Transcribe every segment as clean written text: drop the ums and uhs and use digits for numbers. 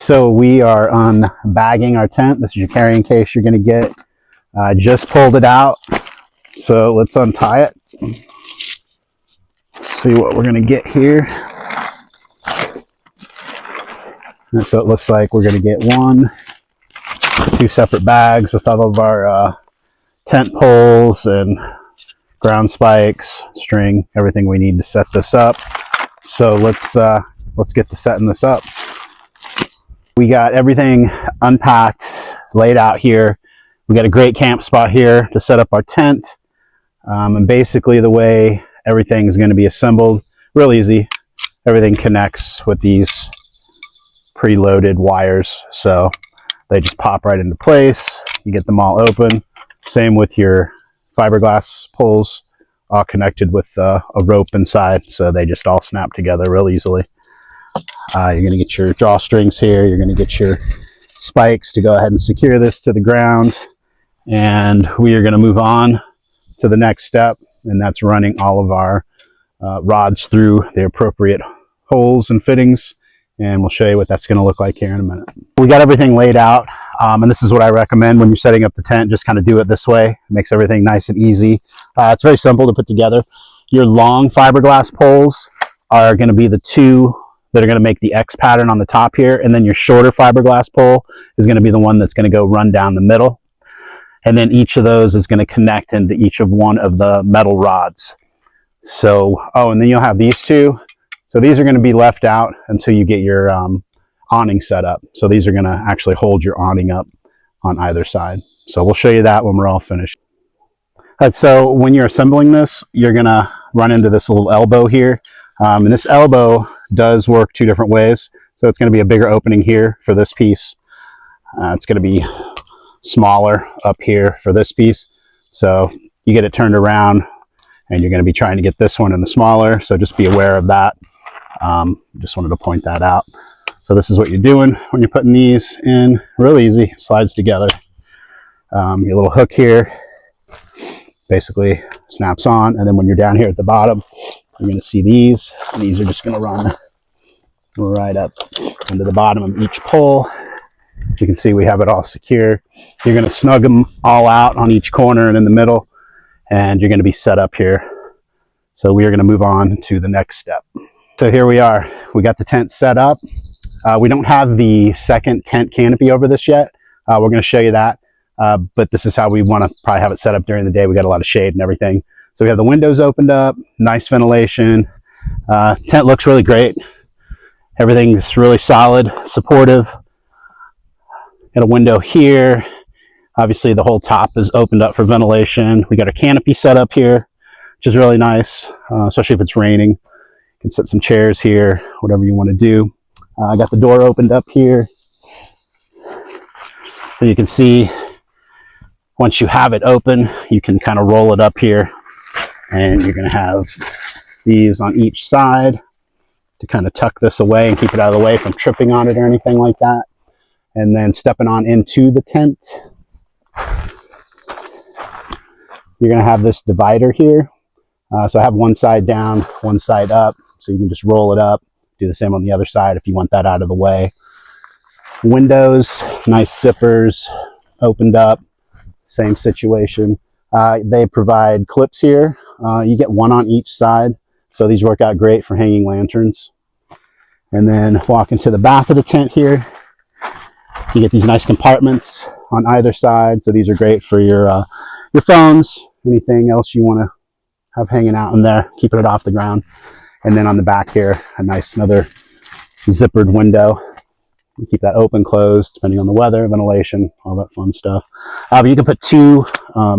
So we are unbagging our tent. This is your carrying case you're going to get. I just pulled it out, so let's untie it. See what we're going to get here. And so it looks like we're going to get 2 separate bags with all of our tent poles and ground spikes, string, everything we need to set this up. So let's get to setting this up. We got everything unpacked, laid out here. We got a great camp spot here to set up our tent. And basically the way everything is going to be assembled, real easy. Everything connects with these preloaded wires, so they just pop right into place. You get them all open. Same with your fiberglass poles, all connected with a rope inside, so they just all snap together real easily. You're going to get your drawstrings here. You're going to get your spikes to go ahead and secure this to the ground, and we are going to move on to the next step, and that's running all of our rods through the appropriate holes and fittings, and we'll show you what that's going to look like here in a minute. We got everything laid out, and this is what I recommend when you're setting up the tent. Just kind of do it this way. It makes everything nice and easy. It's very simple to put together. Your long fiberglass poles are going to be the 2 that are going to make the X pattern on the top here, and then your shorter fiberglass pole is going to be the one that's going to go run down the middle, and then each of those is going to connect into each of one of the metal rods. So, and then you'll have these 2. So these are going to be left out until you get your awning set up. So these are going to actually hold your awning up on either side. So we'll show you that when we're all finished. So when you're assembling this, you're going to run into this little elbow here. And this elbow does work 2 different ways. So it's going to be a bigger opening here for this piece. It's going to be smaller up here for this piece. So you get it turned around, and you're going to be trying to get this one in the smaller. So just be aware of that. Just wanted to point that out. So this is what you're doing when you're putting these in. Real easy, slides together. Your little hook here basically snaps on, and then when you're down here at the bottom, you're going to see these, and these are just going to run right up into the bottom of each pole. You can see we have it all secure. You're going to snug them all out on each corner and in the middle, and you're going to be set up here. So we are going to move on to the next step. So here we are. We got the tent set up. We don't have the second tent canopy over this yet. We're going to show you that, but this is how we want to probably have it set up during the day. We got a lot of shade and everything. So we have the windows opened up, nice ventilation. Tent looks really great. Everything's really solid, supportive. Got a window here. Obviously the whole top is opened up for ventilation. We got a canopy set up here, which is really nice, especially if it's raining. You can set some chairs here, whatever you want to do. I got the door opened up here. So you can see, once you have it open, you can kind of roll it up here, and you're going to have these on each side to kind of tuck this away and keep it out of the way from tripping on it or anything like that. And then stepping on into the tent, you're going to have this divider here. So I have one side down, one side up, so you can just roll it up. Do the same on the other side if you want that out of the way. Windows, nice zippers, opened up, same situation. They provide clips here. You get 1 on each side, so these work out great for hanging lanterns. And then walk into the back of the tent here. You get these nice compartments on either side, so these are great for your phones, anything else you want to have hanging out in there, keeping it off the ground. And then on the back here, a nice another zippered window. You keep that open, closed, depending on the weather, ventilation, all that fun stuff. But you can put 2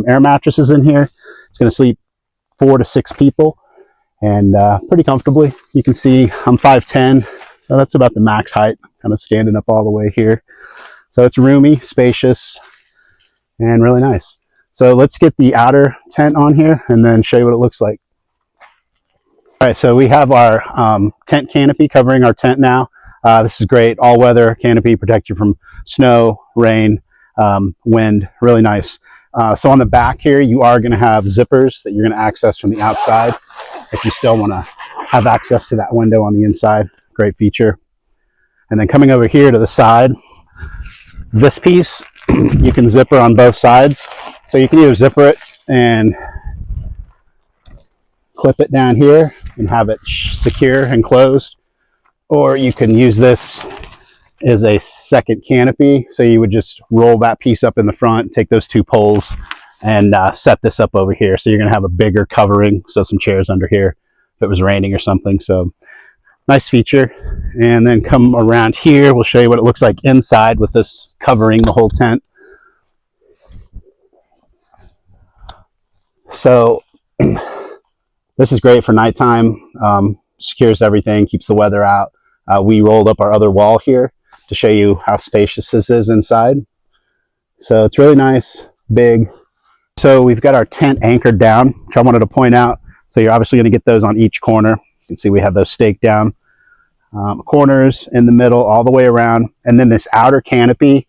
air mattresses in here. It's going to sleep 4 to 6 people, and pretty comfortably. You can see I'm 5'10", so that's about the max height, kind of standing up all the way here. So it's roomy, spacious, and really nice. So let's get the outer tent on here and then show you what it looks like. All right, so we have our tent canopy covering our tent now. This is great, all-weather canopy, protect you from snow, rain, wind, really nice. So on the back here, you are going to have zippers that you're going to access from the outside if you still want to have access to that window on the inside. Great feature. And then coming over here to the side, this piece, you can zipper on both sides. So you can either zipper it and clip it down here and have it secure and closed, or you can use this as a second canopy. So you would just roll that piece up in the front, take those two poles, and set this up over here. So you're going to have a bigger covering, so some chairs under here if it was raining or something. So nice feature. And then come around here, we'll show you what it looks like inside with this covering the whole tent. So this is great for nighttime. Secures everything, keeps the weather out. We rolled up our other wall here to show you how spacious this is inside. So it's really nice, big. So we've got our tent anchored down, which I wanted to point out. So you're obviously going to get those on each corner. You can see we have those staked down. Corners in the middle, all the way around. And then this outer canopy,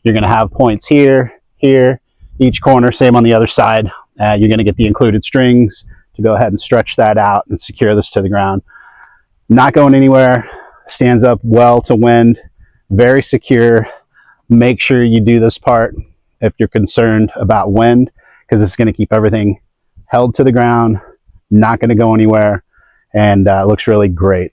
you're going to have points here, here, each corner, same on the other side. You're going to get the included strings to go ahead and stretch that out and secure this to the ground. Not going anywhere, stands up well to wind, very secure. Make sure you do this part if you're concerned about wind, because it's going to keep everything held to the ground, not going to go anywhere, and looks really great.